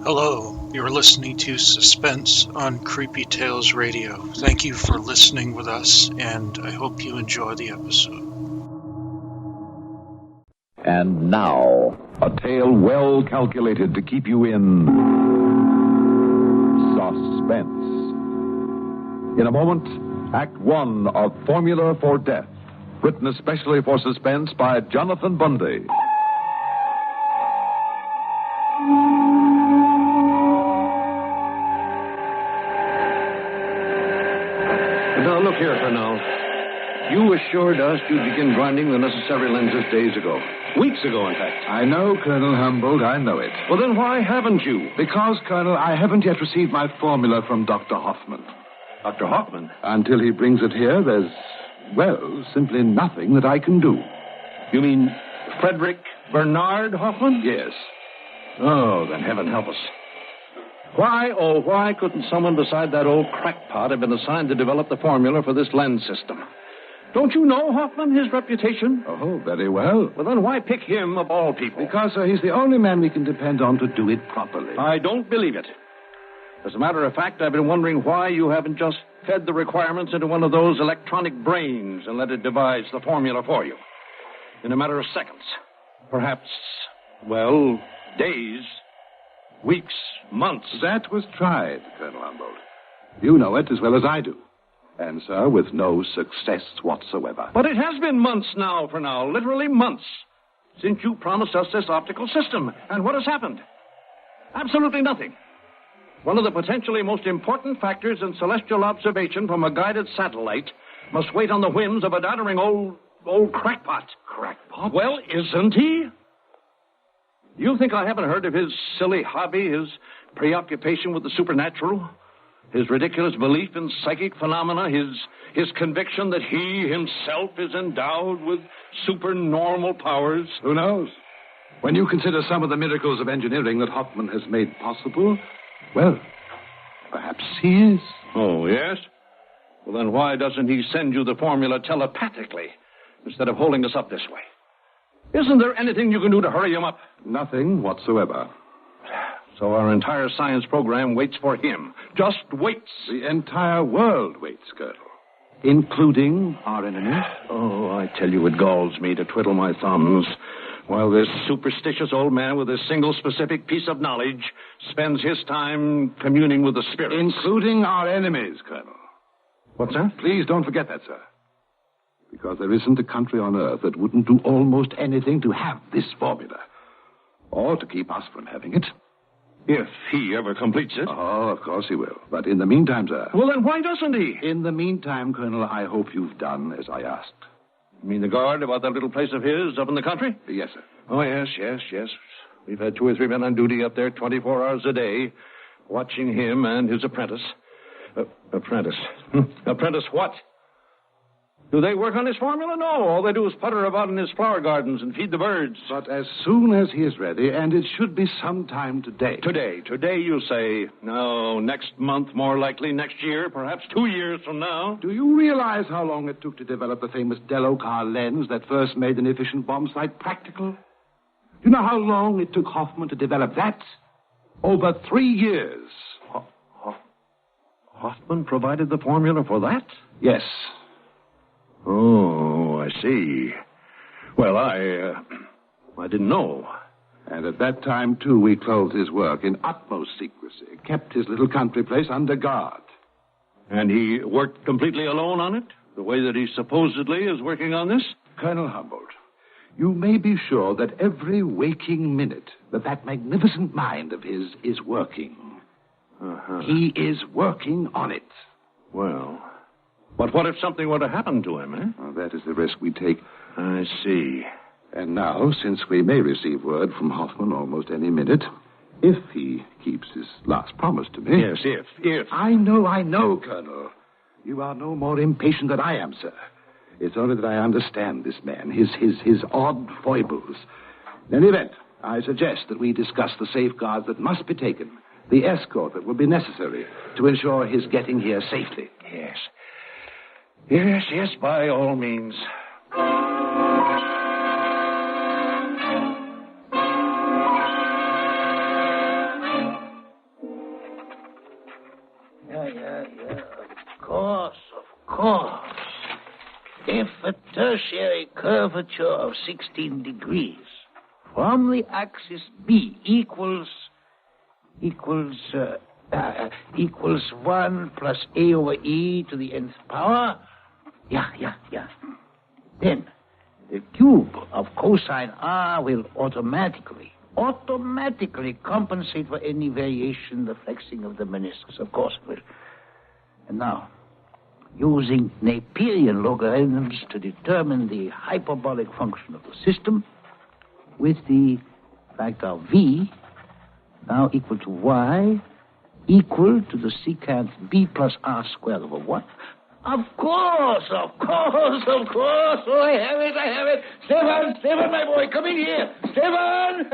Hello, you're listening to Suspense on Creepy Tales Radio. Thank you for listening with us, and I hope you enjoy the episode. And now, a tale well calculated to keep you in suspense. In a moment, Act One of Formula for Death, written especially for Suspense by Jonathan Bundy. Now, look here, Colonel. You assured us you'd begin grinding the necessary lenses days ago. Weeks ago, in fact. I know, Colonel Humboldt, I know it. Well, then why haven't you? Because, Colonel, I haven't yet received my formula from Dr. Hoffman. Dr. Hoffman? Until he brings it here, there's, well, simply nothing that I can do. You mean Frederick Bernard Hoffman? Yes. Oh, then heaven help us. Why couldn't someone beside that old crackpot have been assigned to develop the formula for this lens system? Don't you know Hoffman, his reputation? Oh, very well. Well, then why pick him of all people? Because, sir, he's the only man we can depend on to do it properly. I don't believe it. As a matter of fact, I've been wondering why you haven't just fed the requirements into one of those electronic brains and let it devise the formula for you. In a matter of seconds. Perhaps, well, days, weeks, months. That was tried, Colonel Humboldt. You know it as well as I do. And, sir, with no success whatsoever. But it has been months now, for now, literally months, since you promised us this optical system. And what has happened? Absolutely nothing. One of the potentially most important factors in celestial observation from a guided satellite must wait on the whims of a doddering old crackpot. Crackpot? Well, isn't he? You think I haven't heard of his silly hobby, his preoccupation with the supernatural? His ridiculous belief in psychic phenomena, his conviction that he himself is endowed with supernormal powers? Who knows? When you consider some of the miracles of engineering that Hoffman has made possible, well, perhaps he is. Oh, yes? Well, then why doesn't he send you the formula telepathically instead of holding us up this way? Isn't there anything you can do to hurry him up? Nothing whatsoever. So our entire science program waits for him. Just waits. The entire world waits, Colonel. Including our enemies. Oh, I tell you, it galls me to twiddle my thumbs while this superstitious old man with a single specific piece of knowledge spends his time communing with the spirits. Including our enemies, Colonel. What's that? Please don't forget that, sir. Because there isn't a country on earth that wouldn't do almost anything to have this formula. Or to keep us from having it. If he ever completes it. Oh, of course he will. But in the meantime, sir... Well, then why doesn't he? In the meantime, Colonel, I hope you've done as I asked. You mean the guard about that little place of his up in the country? Yes, sir. Oh, yes. We've had 2 or 3 men on duty up there 24 hours a day, watching him and his apprentice. Apprentice? Apprentice what? Do they work on his formula? No. All they do is putter about in his flower gardens and feed the birds. But as soon as he is ready, and it should be sometime today. Today, you say. No, next month, more likely next year, perhaps 2 years from now. Do you realize how long it took to develop the famous Dello-Car lens that first made an efficient bomb sight practical? Do you know how long it took Hoffman to develop that? Over 3 years. Hoffman provided the formula for that? Yes. Oh, I see. Well, I didn't know. And at that time, too, we clothed his work in utmost secrecy, kept his little country place under guard. And he worked completely alone on it? The way that he supposedly is working on this? Colonel Humboldt, you may be sure that every waking minute that magnificent mind of his is working. Uh-huh. He is working on it. Well... But what if something were to happen to him, eh? Well, that is the risk we take. I see. And now, since we may receive word from Hoffman almost any minute, if he keeps his last promise to me... Yes, if. I know, Colonel. You are no more impatient than I am, sir. It's only that I understand this man, his odd foibles. In any event, I suggest that we discuss the safeguards that must be taken, the escort that will be necessary to ensure his getting here safely. Yes, by all means. course. If a tertiary curvature of 16 degrees from the axis B equals 1 plus A over E to the nth power, then the cube of cosine R will automatically compensate for any variation in the flexing of the meniscus. Of course it will. And now, using Napierian logarithms to determine the hyperbolic function of the system, with the factor V now equal to Y equal to the secant B plus R squared over 1. Of course. Oh, I have it. Stefan, my boy, come in here. Stefan!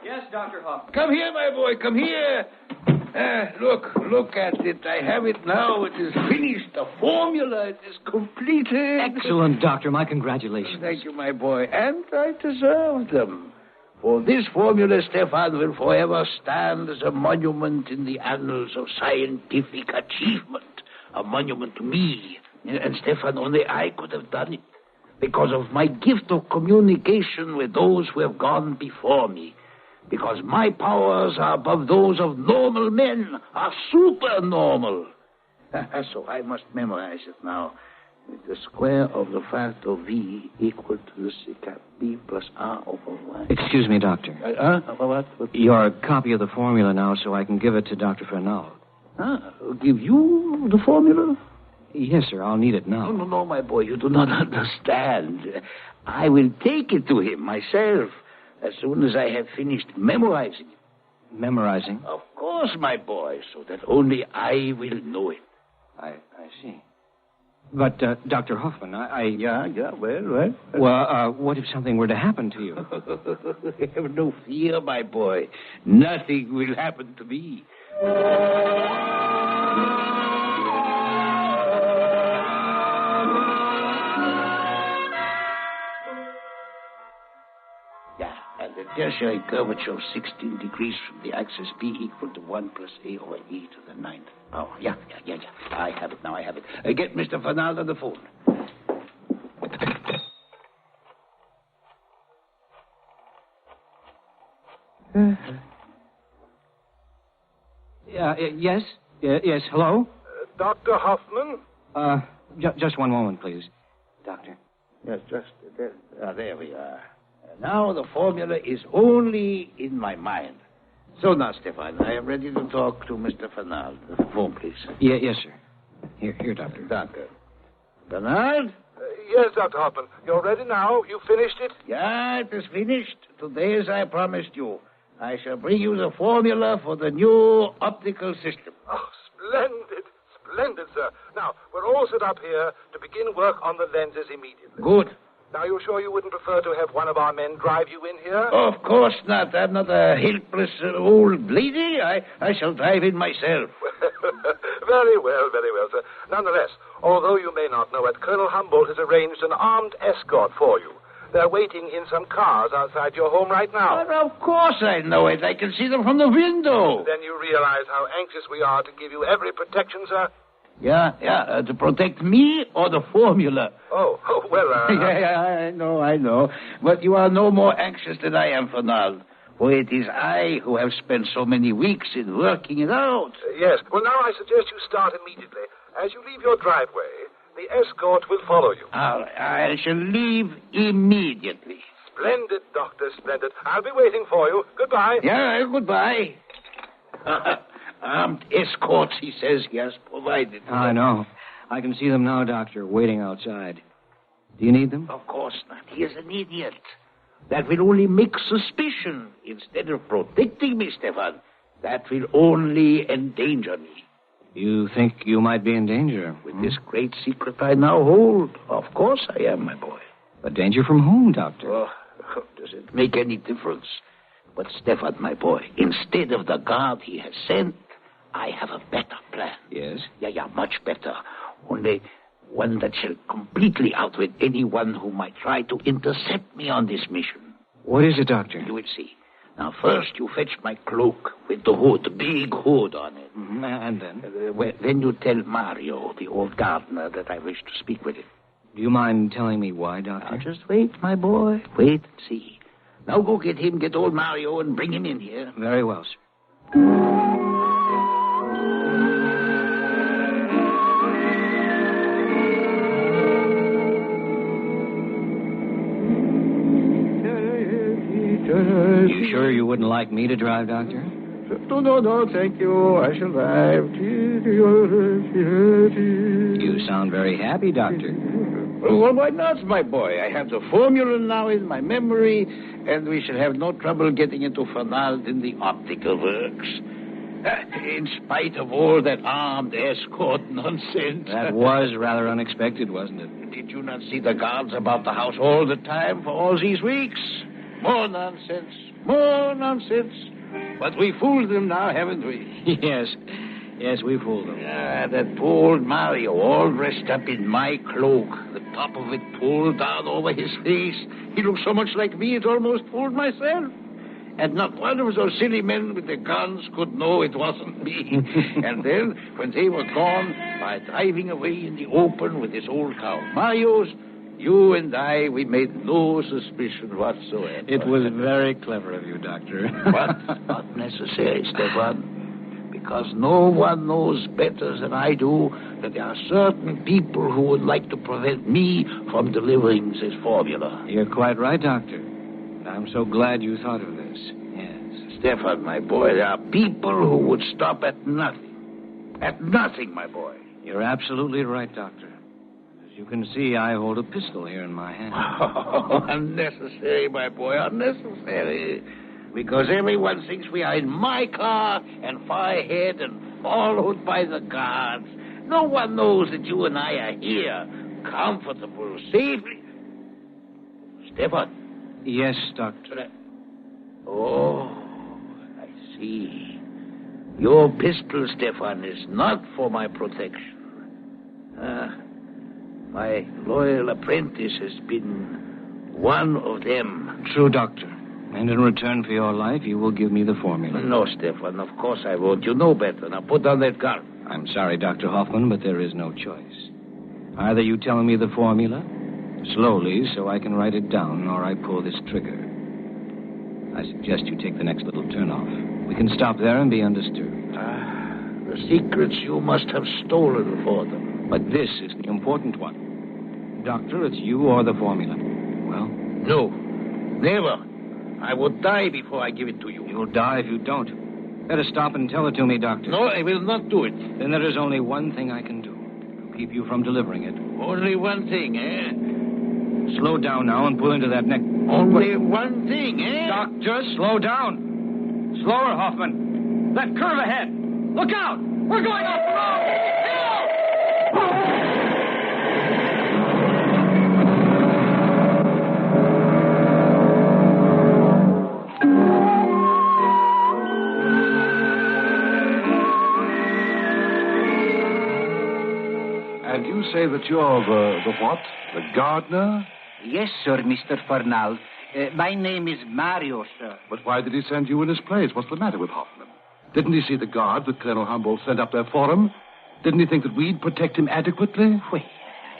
Yes, Dr. Hoffman. Come here, my boy, come here. Look at it. I have it now. It is finished. The formula, it is completed. Excellent, Doctor. My congratulations. Thank you, my boy. And I deserve them. For this formula, Stefan, will forever stand as a monument in the annals of scientific achievement. A monument to me. And Stefan, only I could have done it. Because of my gift of communication with those who have gone before me. Because my powers are above those of normal men, are supernormal. So I must memorize it now. With the square of the factor V equal to the secant B plus R over Y. Excuse me, Doctor. What? Your copy of the formula now, so I can give it to Dr. Fernald. Give you the formula? Yes, sir. I'll need it now. No, my boy. You do not understand. I will take it to him myself as soon as I have finished memorizing it. Memorizing? Of course, my boy, so that only I will know it. I see. But, Dr. Hoffman, well. Well, what if something were to happen to you? Have no fear, my boy. Nothing will happen to me. And the tertiary curvature of 16 degrees from the axis B equal to 1 plus A over E to the 9th power. Yeah. I have it now. Get Mr. Fernald on the phone. Yes? Yes, hello? Dr. Hoffman? Just one moment, please. Doctor. Yes, just there. There we are. Now the formula is only in my mind. So now, Stefan, I am ready to talk to Mr. Fernald. The phone, please. Yes, sir. Here, Doctor. Doctor. Fernald? Yes, Dr. Hoffman. You're ready now? You finished it? Yeah, it is finished. Today, as I promised you, I shall bring you the formula for the new optical system. Oh, splendid, sir. Now, we're all set up here to begin work on the lenses immediately. Good. Now, you sure you wouldn't prefer to have one of our men drive you in here? Of course not. I'm not a helpless old lady. I shall drive in myself. Very well, sir. Nonetheless, although you may not know it, Colonel Humboldt has arranged an armed escort for you. They're waiting in some cars outside your home right now. Well, of course I know it. I can see them from the window. Then you realize how anxious we are to give you every protection, sir? Yeah, to protect me or the formula. Oh, well, I know. But you are no more anxious than I am, Fernald. For it is I who have spent so many weeks in working it out. Yes. Well, now I suggest you start immediately. As you leave your driveway, the escort will follow you. I shall leave immediately. Splendid, Doctor, splendid. I'll be waiting for you. Goodbye. Yeah, goodbye. Armed escorts, he says he has provided. I know. I can see them now, Doctor, waiting outside. Do you need them? Of course not. He is an idiot. That will only make suspicion instead of protecting me, Stefan. That will only endanger me. You think you might be in danger? With this great secret I now hold, of course I am, my boy. But danger from whom, Doctor? Oh, does it make any difference? But Stefan, my boy, instead of the guard he has sent, I have a better plan. Yes? Yeah, much better. Only one that shall completely outwit anyone who might try to intercept me on this mission. What is it, Doctor? You will see. Now, first you fetch my cloak with the hood, the big hood on it. Mm-hmm. And then? Then you tell Mario, the old gardener, that I wish to speak with him. Do you mind telling me why, Doctor? Now, just wait, my boy. Wait and see. Now go get old Mario, and bring him in here. Very well, sir. You sure you wouldn't like me to drive, Doctor? No, thank you. I shall drive. You sound very happy, Doctor. Well, why not, my boy? I have the formula now in my memory, and we shall have no trouble getting into Fernald in the optical works. In spite of all that armed escort nonsense. That was rather unexpected, wasn't it? Did you not see the guards about the house all the time for all these weeks? More nonsense. But we fooled them now, haven't we? Yes, we fooled them. That poor Mario, all dressed up in my cloak, the top of it pulled down over his face. He looked so much like me, it almost fooled myself. And not one of those silly men with the guns could know it wasn't me. And then, when they were gone, by driving away in the open with this old cow Mario's, you and I, we made no suspicion whatsoever. It was very clever of you, Doctor. But not necessary, Stefan. Because no one knows better than I do that there are certain people who would like to prevent me from delivering this formula. You're quite right, Doctor. I'm so glad you thought of this. Yes. Stefan, my boy, there are people who would stop at nothing. At nothing, my boy. You're absolutely right, Doctor. As you can see, I hold a pistol here in my hand. Oh, unnecessary, my boy, unnecessary. Because everyone thinks we are in my car and far ahead and followed by the guards. No one knows that you and I are here, comfortable, safely. Stefan. Yes, Doctor. Oh, I see. Your pistol, Stefan, is not for my protection. My loyal apprentice has been one of them. True, Doctor. And in return for your life, you will give me the formula. No, Stefan, of course I won't. You know better. Now put down that gun. I'm sorry, Dr. Hoffman, but there is no choice. Either you tell me the formula, slowly, so I can write it down, or I pull this trigger. I suggest you take the next little turn off. We can stop there and be undisturbed. The secrets you must have stolen for them. But this is the important one. Doctor, it's you or the formula. Well? No, never. I would die before I give it to you. You'll die if you don't. Better stop and tell it to me, Doctor. No, I will not do it. Then there is only one thing I can do to keep you from delivering it. Only one thing, eh? Slow down now and pull into that neck. Only one thing, eh? Doctor, slow down. Slower, Hoffman. That curve ahead. Look out! We're going off the road! And you say that you're the what? The gardener? Yes, sir, Mr. Fernald. My name is Mario, sir. But why did he send you in his place? What's the matter with Hoffman? Didn't he see the guard that Colonel Humboldt sent up there for him? Didn't he think that we'd protect him adequately? Well,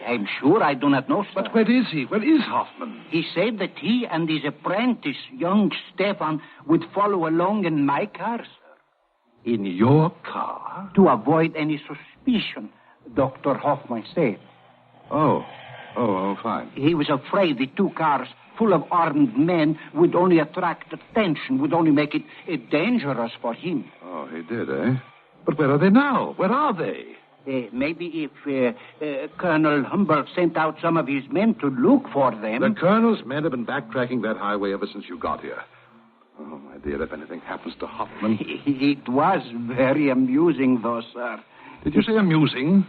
I'm sure I do not know, sir. But where is he? Where is Hoffman? He said that he and his apprentice, young Stefan, would follow along in my car, sir. In your car? To avoid any suspicion, Dr. Hoffman said. Oh, fine. He was afraid the two cars full of armed men would only attract attention, would only make it dangerous for him. Oh, he did, eh? But where are they now? Where are they? Maybe if Colonel Humboldt sent out some of his men to look for them. The Colonel's men have been backtracking that highway ever since you got here. Oh, my dear, if anything happens to Hoffman... It was very amusing, though, sir. Did you say amusing?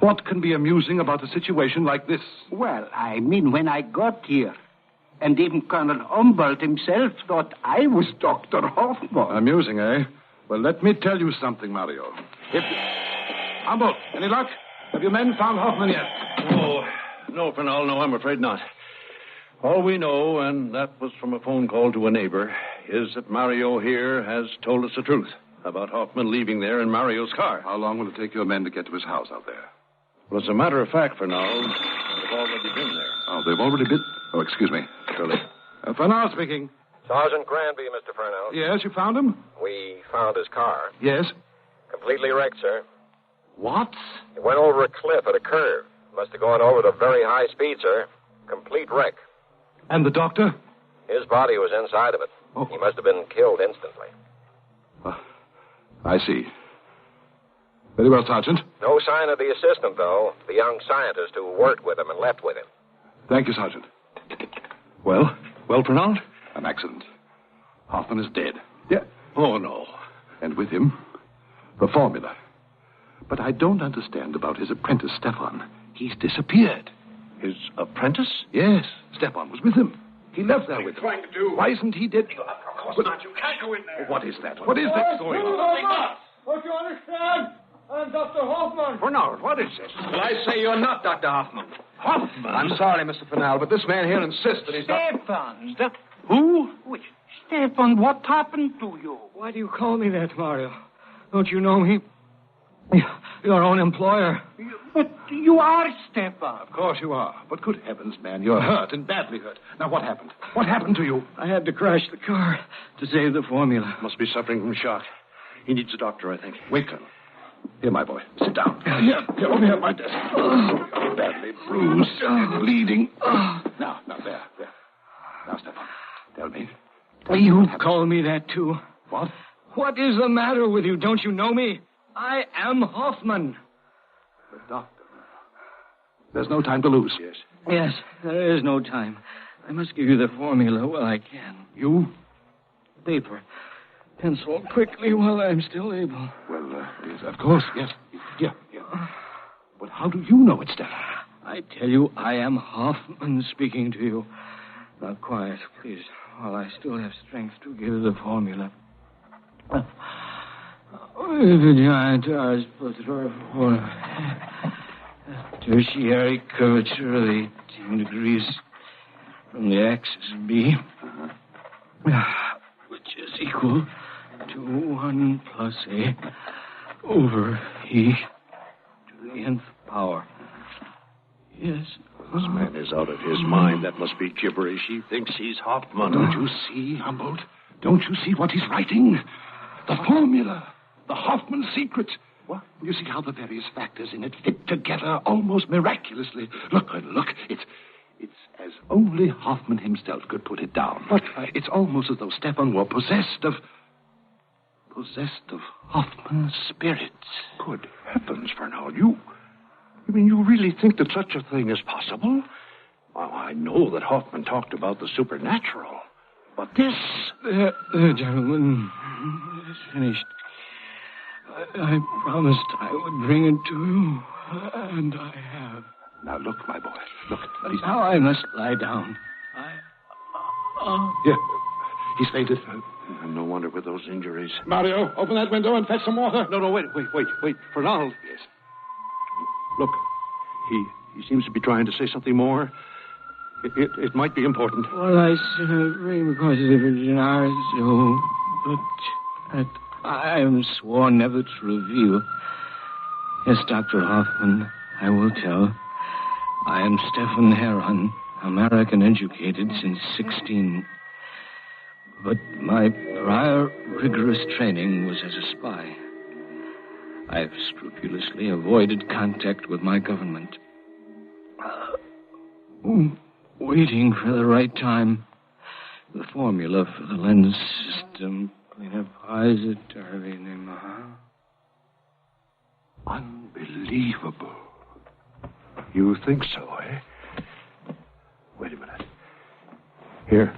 What can be amusing about a situation like this? Well, I mean, when I got here, and even Colonel Humboldt himself thought I was Dr. Hoffman. Amusing, eh? Well, let me tell you something, Mario. Humboldt, any luck? Have your men found Hoffman yet? No, Fernald, no, I'm afraid not. All we know, and that was from a phone call to a neighbor, is that Mario here has told us the truth about Hoffman leaving there in Mario's car. How long will it take your men to get to his house out there? Well, as a matter of fact, Fernald, they've already been there. Oh, they've already been... Oh, excuse me. Surely. Fernald speaking. Sergeant Granby, Mr. Fernald. Yes, you found him? We found his car. Yes. Completely wrecked, sir. What? He went over a cliff at a curve. Must have gone over at a very high speed, sir. Complete wreck. And the doctor? His body was inside of it. Oh. He must have been killed instantly. I see. Very well, Sergeant. No sign of the assistant, though. The young scientist who worked with him and left with him. Thank you, Sergeant. Well, Fernald? An accident. Hoffman is dead. Yeah. Oh, no. And with him, the formula. But I don't understand about his apprentice, Stefan. He's disappeared. His apprentice? Yes, Stefan was with him. He left there with him. What are you trying to do? Why isn't he dead? Of course not. You can't go in there. What is that? What is that going on? Don't you understand? I'm Dr. Hoffman. Fernald, what is this? Well, I say you're not Dr. Hoffman. Hoffman? I'm sorry, Mr. Fennell, but this man here insists that he's Stefan. Who? Which? Stefan, what happened to you? Why do you call me that, Mario? Don't you know me? Your own employer. But you are Stefan. Of course you are. But good heavens, man, you're hurt and badly hurt. Now, what happened? What happened to you? I had to crash the car to save the formula. Must be suffering from shock. He needs a doctor, I think. Wait, Colonel. Here, my boy. Sit down. Here, over here at my desk. You're badly bruised and bleeding. Now, there. Now, Stefan, tell me. You call me that, too. What? What is the matter with you? Don't you know me? I am Hoffman. The doctor. There's no time to lose. Yes. Yes, there is no time. I must give you the formula while I can. You? Paper. Pencil quickly while I'm still able. Well, yes, of course, yes. Yeah. But how do you know it, Stefan? I tell you, I am Hoffman speaking to you. Now, quiet, please, while I still have strength to give the formula. The tertiary curvature of 18 degrees from the axis B, which is equal to 1 plus A over E to the nth power. Yes. This man is out of his mind. That must be gibberish. He thinks he's Hoffman. Don't you see, Humboldt? Don't you see what he's writing? The formula. The Hoffman secret. What? You see how the various factors in it fit together almost miraculously. Look. It's as only Hoffman himself could put it down. What? It's almost as though Stefan were possessed of Hoffman's spirit. Good heavens, Fernald. You really think that such a thing is possible? Well, I know that Hoffman talked about the supernatural. But this... The gentleman is finished. I promised I would bring it to you, and I have. Now, look, my boy. Look. Now I must lie down. Yeah, he's fainted. No wonder with those injuries. Mario, open that window and fetch some water. No, wait. Fernald. Yes. Look, he seems to be trying to say something more. It might be important. Well, I bring because of the Virgin Hours, so, but I am sworn never to reveal. Yes, Dr. Hoffman, I will tell. I am Stefan Heron, American educated since 16. But my prior rigorous training was as a spy. I've scrupulously avoided contact with my government. Waiting for the right time. The formula for the lens system. Unbelievable. You think so, eh? Wait a minute. Here.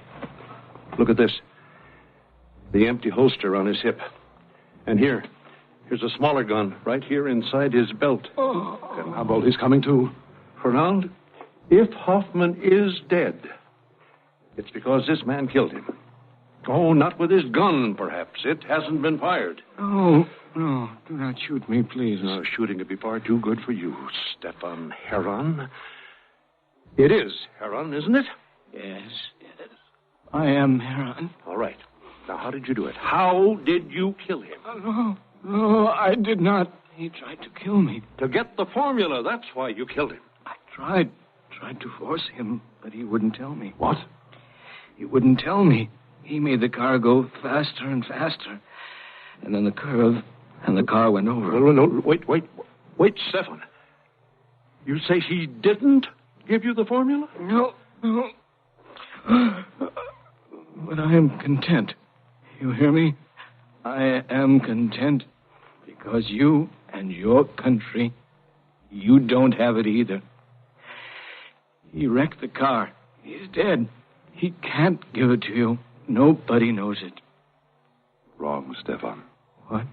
Look at this. The empty holster on his hip. And here's a smaller gun right here inside his belt. And Humboldt is coming too. Fernald, if Hoffman is dead, it's because this man killed him. Oh, not with his gun, perhaps. It hasn't been fired. Oh, no. Do not shoot me, please. No, shooting would be far too good for you, Stefan Heron. It is Heron, isn't it? Yes. I am Heron. All right. Now, how did you do it? How did you kill him? No, I did not. He tried to kill me. To get the formula, that's why you killed him. I tried to force him, but he wouldn't tell me. What? He wouldn't tell me. He made the car go faster and faster. And then the curve, and the car went over. No, wait, Stefan. You say he didn't give you the formula? No. But I am content. You hear me? I am content because you and your country, you don't have it either. He wrecked the car. He's dead. He can't give it to you. Nobody knows it. Wrong, Stefan. What?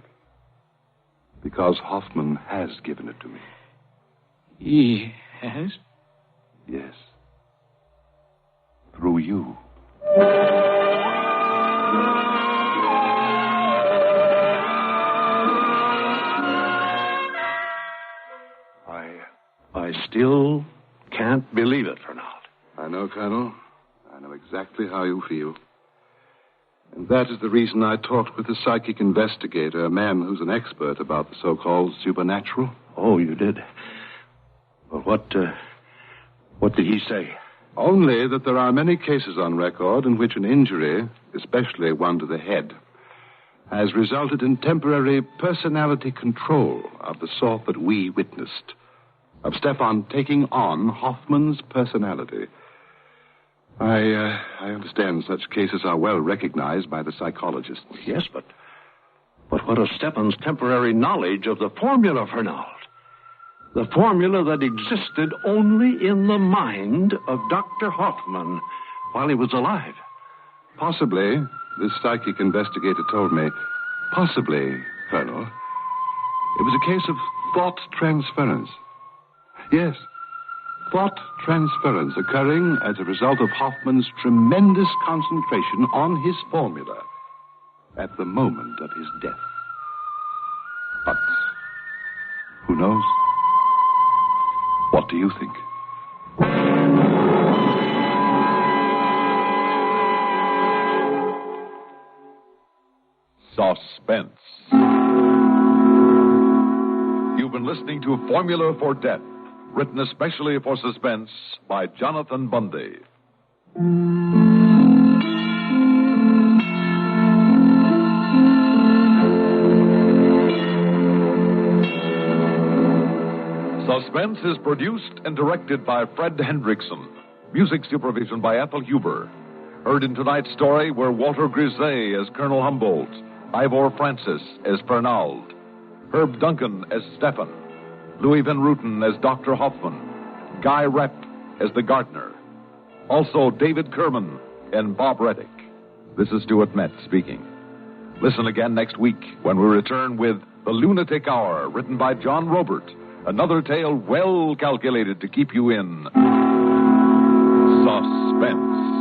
Because Hoffman has given it to me. He has? Yes. Through you. I still can't believe it, Fernald. I know, Colonel. I know exactly how you feel. And that is the reason I talked with the psychic investigator, a man who's an expert about the so-called supernatural. Oh, you did? Well, what did he say? Only that there are many cases on record in which an injury, especially one to the head, has resulted in temporary personality control of the sort that we witnessed, of Stefan taking on Hoffman's personality. I understand such cases are well recognized by the psychologists. Yes, but what of Stefan's temporary knowledge of the formula, Fernald? The formula that existed only in the mind of Dr. Hoffman while he was alive. Possibly, this psychic investigator told me, possibly, Colonel, it was a case of thought transference. Yes, thought transference occurring as a result of Hoffman's tremendous concentration on his formula at the moment of his death. But who knows? What do you think? Suspense. You've been listening to Formula for Death, written especially for Suspense by Jonathan Bundy. Suspense is produced and directed by Fred Hendrickson. Music supervision by Ethel Huber. Heard in tonight's story were Walter Grisey as Colonel Humboldt, Ivor Francis as Fernald, Herb Duncan as Stefan, Louis Van Ruten as Dr. Hoffman, Guy Repp as the gardener. Also David Kerman and Bob Reddick. This is Stuart Metz speaking. Listen again next week when we return with The Lunatic Hour, written by John Robert. Another tale well calculated to keep you in suspense.